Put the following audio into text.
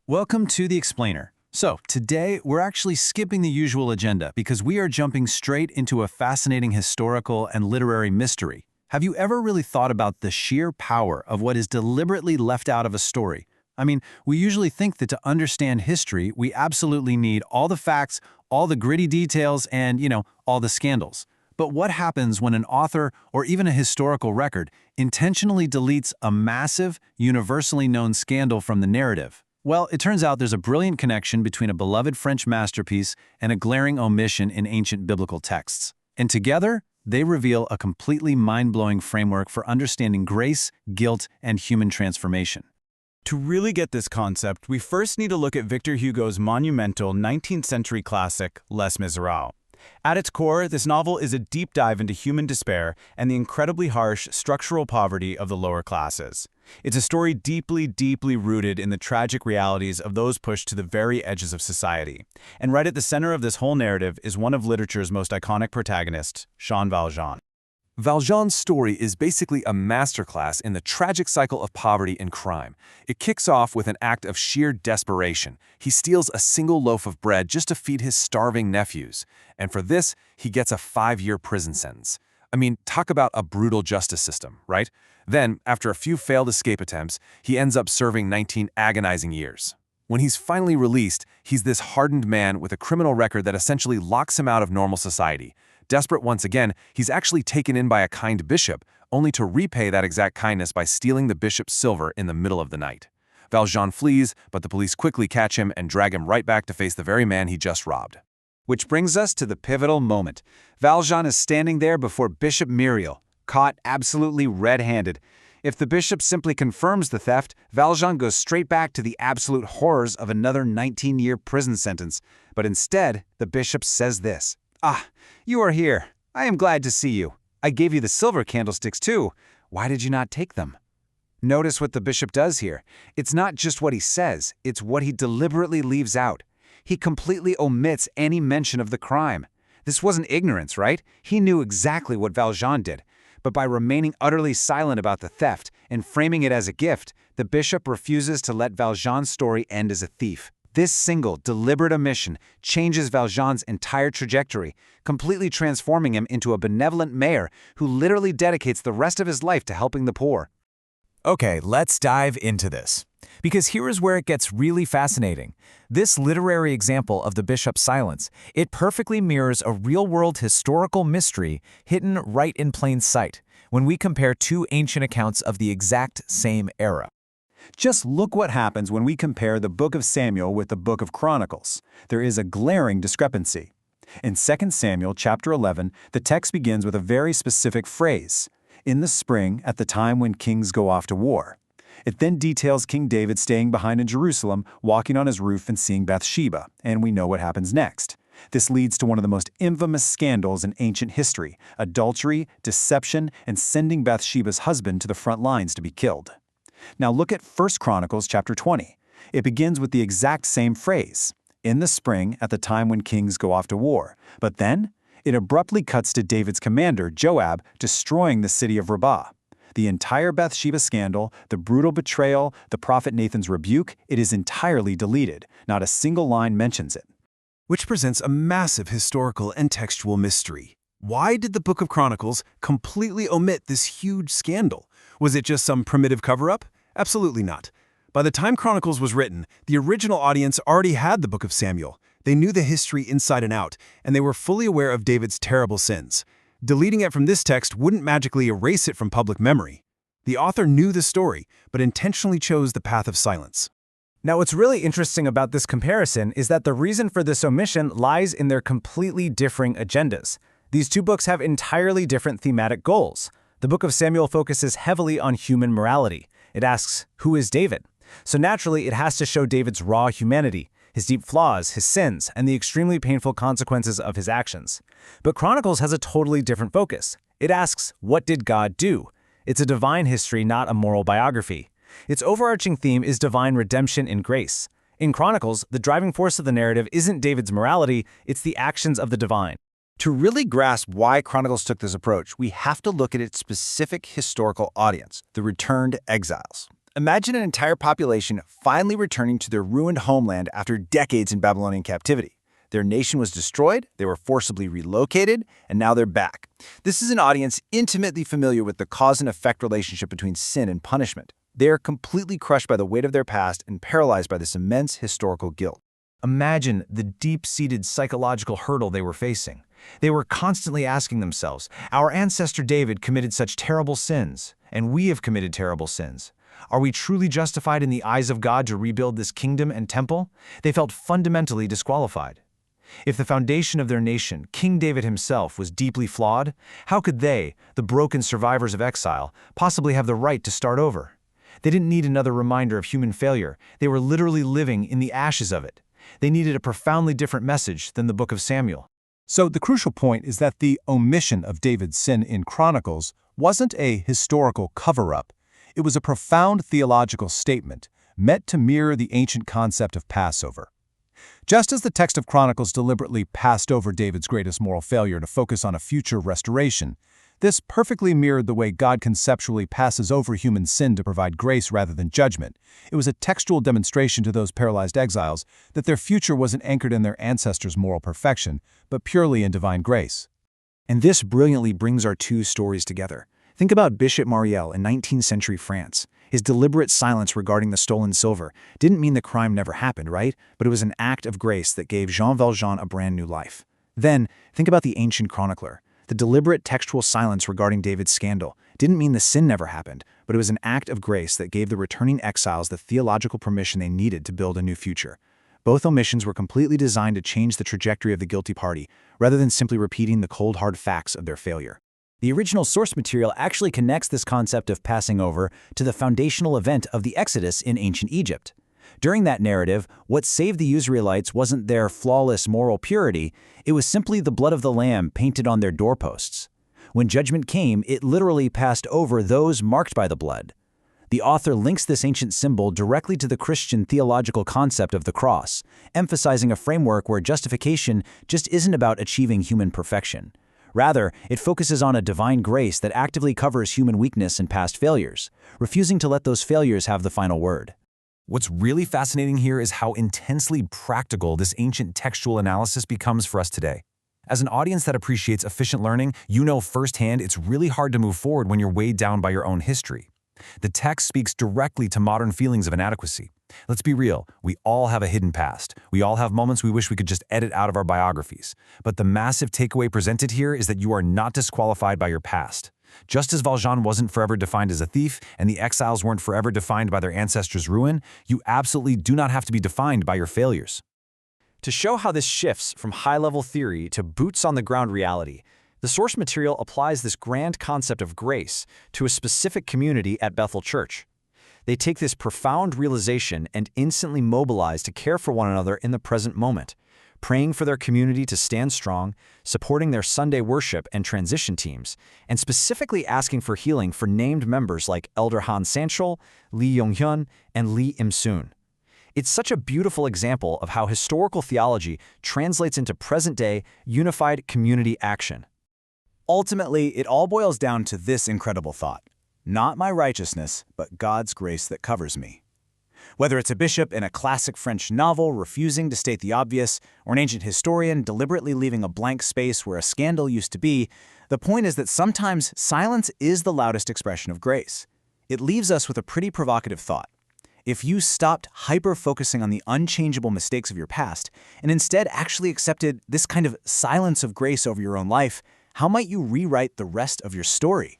Welcome to The Explainer. So, today we're actually skipping the usual agenda because we are jumping straight into a fascinating historical and literary mystery. Have you ever really thought about the sheer power of what is deliberately left out of a story? I mean, we usually think that to understand history, we absolutely need all the facts, all the gritty details, and, all the scandals. But what happens when an author or even a historical record intentionally deletes a massive, universally known scandal from the narrative? Well, it turns out there's a brilliant connection between a beloved French masterpiece and a glaring omission in ancient biblical texts. And together, they reveal a completely mind-blowing framework for understanding grace, guilt, and human transformation. To really get this concept, we first need to look at Victor Hugo's monumental 19th century classic, Les Miserables. At its core, this novel is a deep dive into human despair and the incredibly harsh structural poverty of the lower classes. It's a story deeply, deeply rooted in the tragic realities of those pushed to the very edges of society. And right at the center of this whole narrative is one of literature's most iconic protagonists, Jean Valjean. Valjean's story is basically a masterclass in the tragic cycle of poverty and crime. It kicks off with an act of sheer desperation. He steals a single loaf of bread just to feed his starving nephews. And for this, he gets a 5-year prison sentence. I mean, talk about a brutal justice system, right? Then, after a few failed escape attempts, he ends up serving 19 agonizing years. When he's finally released, he's this hardened man with a criminal record that essentially locks him out of normal society. Desperate once again, he's actually taken in by a kind bishop, only to repay that exact kindness by stealing the bishop's silver in the middle of the night. Valjean flees, but the police quickly catch him and drag him right back to face the very man he just robbed. Which brings us to the pivotal moment. Valjean is standing there before Bishop Myriel, caught absolutely red-handed. If the bishop simply confirms the theft, Valjean goes straight back to the absolute horrors of another 19-year prison sentence. But instead, the bishop says this: "Ah, you are here. I am glad to see you. I gave you the silver candlesticks too. Why did you not take them?" Notice what the bishop does here. It's not just what he says, it's what he deliberately leaves out. He completely omits any mention of the crime. This wasn't ignorance, right? He knew exactly what Valjean did. But by remaining utterly silent about the theft and framing it as a gift, the bishop refuses to let Valjean's story end as a thief. This single, deliberate omission changes Valjean's entire trajectory, completely transforming him into a benevolent mayor who literally dedicates the rest of his life to helping the poor. Okay, let's dive into this. Because here is where it gets really fascinating. This literary example of the bishop's silence, it perfectly mirrors a real-world historical mystery hidden right in plain sight when we compare two ancient accounts of the exact same era. Just look what happens when we compare the book of Samuel with the book of Chronicles. There is a glaring discrepancy. In 2 Samuel chapter 11, the text begins with a very specific phrase, "in the spring, at the time when kings go off to war." It then details King David staying behind in Jerusalem, walking on his roof and seeing Bathsheba, and we know what happens next. This leads to one of the most infamous scandals in ancient history: adultery, deception, and sending Bathsheba's husband to the front lines to be killed. Now look at 1 Chronicles chapter 20. It begins with the exact same phrase, "in the spring, at the time when kings go off to war." But then, it abruptly cuts to David's commander, Joab, destroying the city of Rabbah. The entire Bathsheba scandal, the brutal betrayal, the prophet Nathan's rebuke, it is entirely deleted. Not a single line mentions it. Which presents a massive historical and textual mystery. Why did the Book of Chronicles completely omit this huge scandal? Was it just some primitive cover-up? Absolutely not. By the time Chronicles was written, the original audience already had the Book of Samuel. They knew the history inside and out, and they were fully aware of David's terrible sins. Deleting it from this text wouldn't magically erase it from public memory. The author knew the story, but intentionally chose the path of silence. Now, what's really interesting about this comparison is that the reason for this omission lies in their completely differing agendas. These two books have entirely different thematic goals. The Book of Samuel focuses heavily on human morality. It asks, who is David? So naturally, it has to show David's raw humanity, his deep flaws, his sins, and the extremely painful consequences of his actions. But Chronicles has a totally different focus. It asks, what did God do? It's a divine history, not a moral biography. Its overarching theme is divine redemption in grace. In Chronicles, the driving force of the narrative isn't David's morality, it's the actions of the divine. To really grasp why Chronicles took this approach, we have to look at its specific historical audience, the returned exiles. Imagine an entire population finally returning to their ruined homeland after decades in Babylonian captivity. Their nation was destroyed, they were forcibly relocated, and now they're back. This is an audience intimately familiar with the cause and effect relationship between sin and punishment. They are completely crushed by the weight of their past and paralyzed by this immense historical guilt. Imagine the deep-seated psychological hurdle they were facing. They were constantly asking themselves, our ancestor David committed such terrible sins, and we have committed terrible sins. Are we truly justified in the eyes of God to rebuild this kingdom and temple? They felt fundamentally disqualified. If the foundation of their nation, King David himself, was deeply flawed, how could they, the broken survivors of exile, possibly have the right to start over? They didn't need another reminder of human failure. They were literally living in the ashes of it. They needed a profoundly different message than the book of Samuel. So the crucial point is that the omission of David's sin in Chronicles wasn't a historical cover-up. It was a profound theological statement, meant to mirror the ancient concept of Passover. Just as the text of Chronicles deliberately passed over David's greatest moral failure to focus on a future restoration, this perfectly mirrored the way God conceptually passes over human sin to provide grace rather than judgment. It was a textual demonstration to those paralyzed exiles that their future wasn't anchored in their ancestors' moral perfection, but purely in divine grace. And this brilliantly brings our two stories together. Think about Bishop Mariel in 19th century France. His deliberate silence regarding the stolen silver didn't mean the crime never happened, right? But it was an act of grace that gave Jean Valjean a brand new life. Then, think about the ancient chronicler. The deliberate textual silence regarding David's scandal didn't mean the sin never happened, but it was an act of grace that gave the returning exiles the theological permission they needed to build a new future. Both omissions were completely designed to change the trajectory of the guilty party, rather than simply repeating the cold hard facts of their failure. The original source material actually connects this concept of passing over to the foundational event of the Exodus in ancient Egypt. During that narrative, what saved the Israelites wasn't their flawless moral purity, it was simply the blood of the lamb painted on their doorposts. When judgment came, it literally passed over those marked by the blood. The author links this ancient symbol directly to the Christian theological concept of the cross, emphasizing a framework where justification just isn't about achieving human perfection. Rather, it focuses on a divine grace that actively covers human weakness and past failures, refusing to let those failures have the final word. What's really fascinating here is how intensely practical this ancient textual analysis becomes for us today. As an audience that appreciates efficient learning, you know firsthand it's really hard to move forward when you're weighed down by your own history. The text speaks directly to modern feelings of inadequacy. Let's be real, we all have a hidden past. We all have moments we wish we could just edit out of our biographies. But the massive takeaway presented here is that you are not disqualified by your past. Just as Valjean wasn't forever defined as a thief, and the exiles weren't forever defined by their ancestors' ruin, you absolutely do not have to be defined by your failures. To show how this shifts from high-level theory to boots-on-the-ground reality, the source material applies this grand concept of grace to a specific community at Bethel Church. They take this profound realization and instantly mobilize to care for one another in the present moment, praying for their community to stand strong, supporting their Sunday worship and transition teams, and specifically asking for healing for named members like Elder Han Sanchul, Lee Yonghyun, and Lee Im-soon. It's such a beautiful example of how historical theology translates into present-day, unified community action. Ultimately, it all boils down to this incredible thought: not my righteousness, but God's grace that covers me. Whether it's a bishop in a classic French novel refusing to state the obvious, or an ancient historian deliberately leaving a blank space where a scandal used to be, the point is that sometimes silence is the loudest expression of grace. It leaves us with a pretty provocative thought. If you stopped hyper-focusing on the unchangeable mistakes of your past, and instead actually accepted this kind of silence of grace over your own life, how might you rewrite the rest of your story?